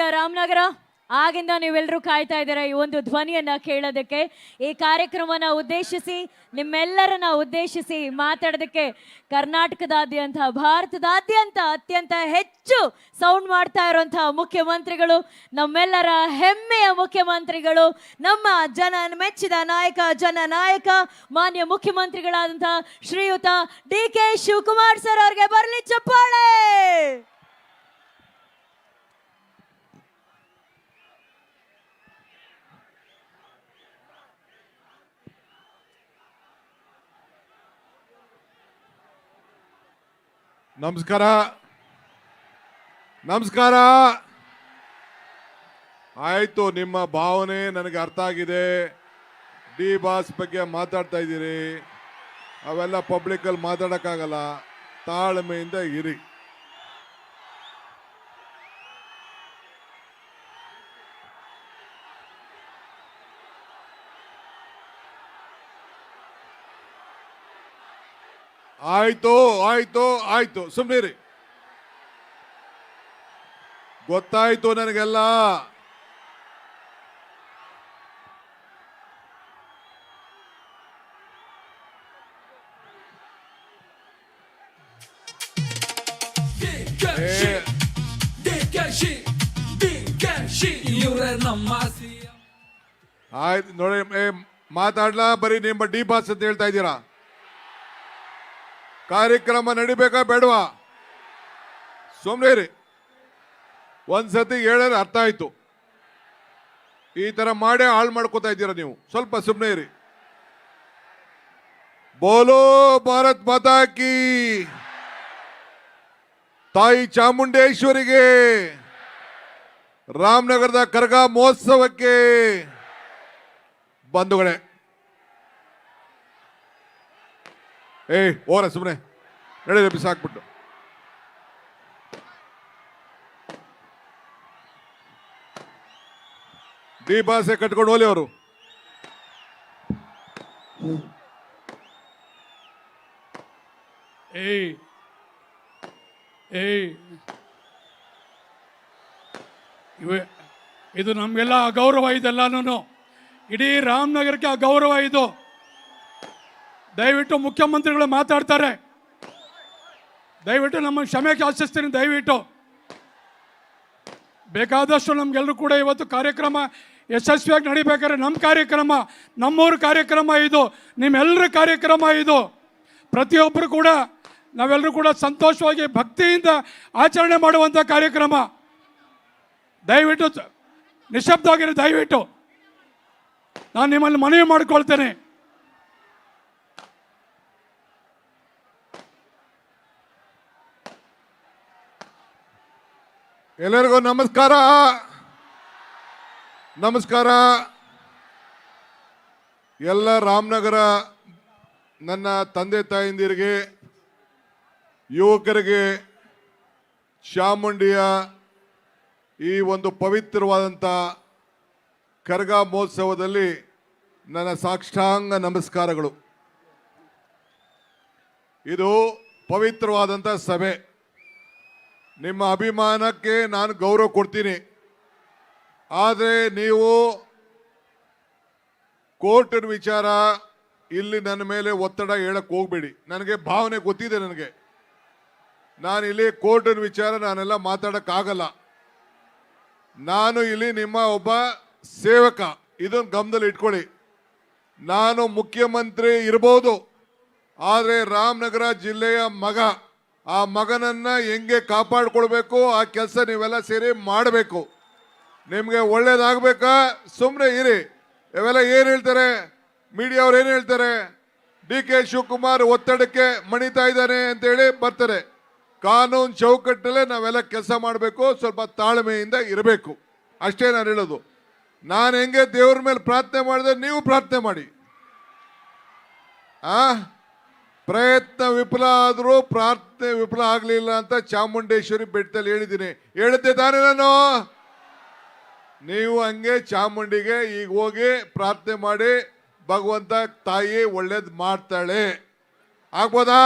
ಈಗ ರಾಮನಗರ ಆಗಿಂದ ನೀವೆಲ್ಲರೂ ಕಾಯ್ತಾ ಇದ್ದೀರಾ ಈ ಒಂದು ಧ್ವನಿಯನ್ನ ಕೇಳೋದಕ್ಕೆ. ಈ ಕಾರ್ಯಕ್ರಮನ ಉದ್ದೇಶಿಸಿ ನಿಮ್ಮೆಲ್ಲರನ್ನ ಉದ್ದೇಶಿಸಿ ಮಾತಾಡೋದಕ್ಕೆ ಕರ್ನಾಟಕದಾದ್ಯಂತ ಭಾರತದಾದ್ಯಂತ ಅತ್ಯಂತ ಹೆಚ್ಚು ಸೌಂಡ್ ಮಾಡ್ತಾ ಇರುವಂತಹ ಮುಖ್ಯಮಂತ್ರಿಗಳು, ನಮ್ಮೆಲ್ಲರ ಹೆಮ್ಮೆಯ ಮುಖ್ಯಮಂತ್ರಿಗಳು, ನಮ್ಮ ಜನ ಮೆಚ್ಚಿದ ನಾಯಕ ಜನನಾಯಕ ಮಾನ್ಯ ಮುಖ್ಯಮಂತ್ರಿಗಳಾದಂತಹ ಶ್ರೀಯುತ ಡಿ.ಕೆ. ಶಿವಕುಮಾರ್ ಸರ್ ಅವರಿಗೆ ಬರಲಿ ಚಪ್ಪಾಳೆ. ನಮಸ್ಕಾರ. ನಮಸ್ಕಾರ. ಆಯ್ತು, ನಿಮ್ಮ ಭಾವನೆ ನನಗೆ ಅರ್ಥ ಆಗಿದೆ. ಡಿ ಬಾಸ್ ಬಗ್ಗೆ ಮಾತಾಡ್ತಾ ಇದ್ದೀರಿ, ಅವೆಲ್ಲ ಪಬ್ಲಿಕಲ್ಲಿ ಮಾತಾಡೋಕ್ಕಾಗಲ್ಲ. ತಾಳ್ಮೆಯಿಂದ ಇರಿ. ಆಯ್ತು ಆಯ್ತು ಆಯ್ತು, ಸುಮ್ಮನಿರಿ. ಗೊತ್ತಾಯ್ತು ನನಗೆಲ್ಲ. ಆಯ್ತು ನೋಡಿ, ಮಾತಾಡ್ಲಾ? ಬರೀ ನಿಮ್ಮ ಡಿ ಬಾಸ್ ಅಂತ ಹೇಳ್ತಾ ಇದ್ದೀರಾ. ಕಾರ್ಯಕ್ರಮ ನಡಿಬೇಕಾ ಬೇಡವಾ? ಸುಮ್ಮನೆ ಇರಿ. ಒಂದ್ಸತಿ ಹೇಳಿದ್ರೆ ಅರ್ಥ ಆಯ್ತು. ಈ ತರ ಮಾಡೇ ಹಾಳು ಮಾಡ್ಕೋತಾ ಇದ್ದೀರಾ ನೀವು. ಸ್ವಲ್ಪ ಸುಮ್ಮನೆ ಇರಿ. ಬೋಲೋ ಭಾರತ್ ಮಾತಾ ಕಿ, ತಾಯಿ ಚಾಮುಂಡೇಶ್ವರಿಗೆ, ರಾಮನಗರದ ಕರಗ ಮಹೋತ್ಸವಕ್ಕೆ ಬಂಧುಗಳೇ. ಓರ ಸುಮ್ಮನೆ ನಡೆ, ಬಿಸಾಕ್ಬಿಟ್ಟು. ಡಿ ಬಾಸೆ ಕಟ್ಕೊಂಡು ಹೋಲಿ ಅವರು. ಇದು ನಮಗೆಲ್ಲ ಅಗೌರವ. ಇದೆಲ್ಲನೂ ಇಡೀ ರಾಮನಗರಕ್ಕೆ ಅಗೌರವ ಇದು. ದಯವಿಟ್ಟು ಮುಖ್ಯಮಂತ್ರಿಗಳು ಮಾತಾಡ್ತಾರೆ, ದಯವಿಟ್ಟು ನಮ್ಮ ಕ್ಷಮೆ ಯಾಚಿಸ್ತೀನಿ. ದಯವಿಟ್ಟು ಬೇಕಾದಷ್ಟು ನಮಗೆಲ್ಲರೂ ಕೂಡ ಇವತ್ತು ಕಾರ್ಯಕ್ರಮ ಯಶಸ್ವಿಯಾಗಿ ನಡಿಬೇಕಾದ್ರೆ ನಮ್ಮ ಕಾರ್ಯಕ್ರಮ, ನಮ್ಮೂರ ಕಾರ್ಯಕ್ರಮ ಇದು, ನಿಮ್ಮೆಲ್ಲರ ಕಾರ್ಯಕ್ರಮ ಇದು. ಪ್ರತಿಯೊಬ್ಬರು ಕೂಡ ನಾವೆಲ್ಲರೂ ಕೂಡ ಸಂತೋಷವಾಗಿ ಭಕ್ತಿಯಿಂದ ಆಚರಣೆ ಮಾಡುವಂಥ ಕಾರ್ಯಕ್ರಮ. ದಯವಿಟ್ಟು ನಿಶಬ್ದವಾಗಿರಿ. ದಯವಿಟ್ಟು ನಾನು ನಿಮ್ಮಲ್ಲಿ ಮನವಿ ಮಾಡಿಕೊಳ್ತೇನೆ. ಎಲ್ಲರಿಗೂ ನಮಸ್ಕಾರ. ನಮಸ್ಕಾರ. ಎಲ್ಲ ರಾಮನಗರ ನನ್ನ ತಂದೆ ತಾಯಂದಿರಿಗೆ, ಯುವಕರಿಗೆ, ಚಾಮುಂಡಿಯ ಈ ಒಂದು ಪವಿತ್ರವಾದಂಥ ಕರಗ ಮಹೋತ್ಸವದಲ್ಲಿ ನನ್ನ ಸಾಷ್ಟಾಂಗ ನಮಸ್ಕಾರಗಳು. ಇದು ಪವಿತ್ರವಾದಂಥ ಸಭೆ. ನಿಮ್ಮ ಅಭಿಮಾನಕ್ಕೆ ನಾನು ಗೌರವ ಕೊಡ್ತೀನಿ. ಆದರೆ ನೀವು ಕೋರ್ಟಿನ ವಿಚಾರ ಇಲ್ಲಿ ನನ್ನ ಮೇಲೆ ಒತ್ತಡ ಹೇಳಕ್ಕೆ ಹೋಗ್ಬೇಡಿ. ನನಗೆ ಭಾವನೆ ಗೊತ್ತಿದೆ. ನಾನು ಇಲ್ಲಿ ಕೋರ್ಟಿನ ವಿಚಾರ ನಾನೆಲ್ಲ ಮಾತಾಡೋಕ್ಕಾಗಲ್ಲ. ನಾನು ಇಲ್ಲಿ ನಿಮ್ಮ ಒಬ್ಬ ಸೇವಕ, ಇದನ್ನು ಗಮನದಲ್ಲಿ ಇಟ್ಕೊಳ್ಳಿ. ನಾನು ಮುಖ್ಯಮಂತ್ರಿ ಇರ್ಬೋದು, ಆದರೆ ರಾಮನಗರ ಜಿಲ್ಲೆಯ ಮಗ. ಆ ಮಗನನ್ನ ಹೆಂಗೆ ಕಾಪಾಡ್ಕೊಳ್ಬೇಕು ಆ ಕೆಲಸ ನೀವೆಲ್ಲ ಸೇರಿ ಮಾಡಬೇಕು. ನಿಮಗೆ ಒಳ್ಳೇದಾಗಬೇಕಾ? ಸುಮ್ಮನೆ ಇರಿ. ಇವೆಲ್ಲ ಏನು ಹೇಳ್ತಾರೆ ಮೀಡಿಯಾ ಅವ್ರು, ಏನು ಹೇಳ್ತಾರೆ? ಡಿ.ಕೆ. ಶಿವಕುಮಾರ್ ಒತ್ತಡಕ್ಕೆ ಮಣಿತಾ ಇದ್ದಾನೆ ಅಂತೇಳಿ ಬರ್ತಾರೆ. ಕಾನೂನು ಚೌಕಟ್ಟಲ್ಲೇ ನಾವೆಲ್ಲ ಕೆಲಸ ಮಾಡಬೇಕು. ಸ್ವಲ್ಪ ತಾಳ್ಮೆಯಿಂದ ಇರಬೇಕು, ಅಷ್ಟೇ ನಾನು ಹೇಳೋದು. ನಾನು ಹೆಂಗೆ ದೇವ್ರ ಮೇಲೆ ಪ್ರಾರ್ಥನೆ ಮಾಡಿದೆ, ನೀವು ಪ್ರಾರ್ಥನೆ ಮಾಡಿ. ಪ್ರಯತ್ನ ವಿಫಲ ಆದರೂ ಪ್ರಾರ್ಥನೆ ವಿಫಲ ಆಗಲಿಲ್ಲ ಅಂತ ಚಾಮುಂಡೇಶ್ವರಿ ಬೆಟ್ಟದಲ್ಲಿ ಹೇಳಿದ್ದೀನಿ. ಹೇಳಿದ್ದೆ ತಾನೇ ನಾನು? ನೀವು ಹಂಗೆ ಚಾಮುಂಡಿಗೆ ಈಗ ಹೋಗಿ ಪ್ರಾರ್ಥನೆ ಮಾಡಿ, ಭಗವಂತ ತಾಯಿ ಒಳ್ಳೇದು ಮಾಡ್ತಾಳೆ. ಆಗ್ಬೋದಾ?